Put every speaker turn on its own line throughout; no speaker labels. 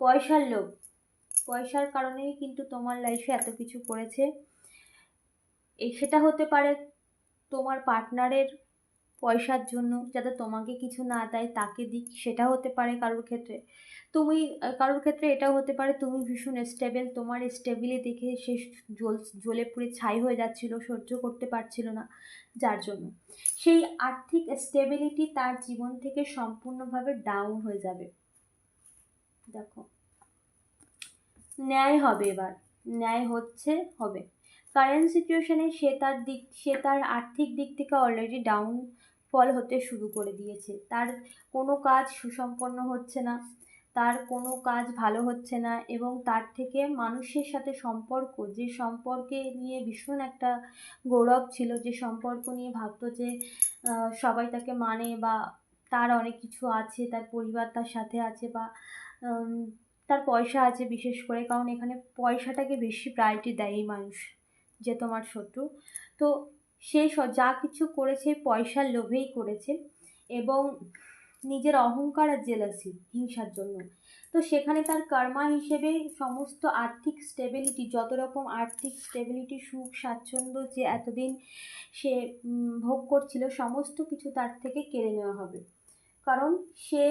পয়সার লোভ, পয়সার কারণেই কিন্তু তোমার লাইফে এত কিছু করেছে। সেটা হতে পারে তোমার পার্টনারের পয়সার জন্য, যাতে তোমাকে কিছু না দেয় তাকে দিক, সেটা হতে পারে কারোর ক্ষেত্রে। তুমি কারোর ক্ষেত্রে এটাও হতে পারে তুমি ভীষণ স্টেবল, তোমার স্টেবিলি দেখে সে জ্বলে পুড়ে ছাই হয়ে যাচ্ছিল, সহ্য করতে পারছিল না, যার জন্য সেই আর্থিক স্টেবিলিটি তার জীবন থেকে সম্পূর্ণভাবে ডাউন হয়ে যাবে। দেখো, ন্যায় হবে এবার, ন্যায় হচ্ছে, হবে। কারেন্ট সিচুয়েশনে সে তার আর্থিক দিক থেকে অলরেডি ডাউন ফল হতে শুরু করে দিয়েছে। তার কোনো কাজ সুসম্পন্ন হচ্ছে না, তার কোনো কাজ ভালো হচ্ছে না, এবং তার থেকে মানুষের সাথে সম্পর্ক, যে সম্পর্কে নিয়ে ভীষণ একটা গৌরব ছিল, যে সম্পর্ক নিয়ে ভাবতো যে সবাই তাকে মানে, বা তার অনেক কিছু আছে, তার পরিবার তার সাথে আছে, বা উম, তার পয়সা আছে বিশেষ করে, কারণ এখানে পয়সাটাকে বেশি প্রায়োরিটি দেয় এই মানুষ, যে তোমার শত্রু। তো সে যা কিছু করেছে পয়সার লোভেই করেছে, এবং নিজের অহংকার আর জেলাসি, হিংসার জন্য। তো সেখানে তার কর্মা হিসেবে সমস্ত আর্থিক স্টেবিলিটি, যত রকম আর্থিক স্টেবিলিটি, সুখ স্বাচ্ছন্দ্য যে এতদিন সে ভোগ করছিল, সমস্ত কিছু তার থেকে কেড়ে নেওয়া হবে। কারণ সে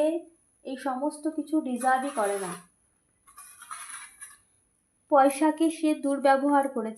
এই সমস্ত কিছু ডিজার্ভই করে না। পয়সাকে সে দুর্ব্যবহার করেছে।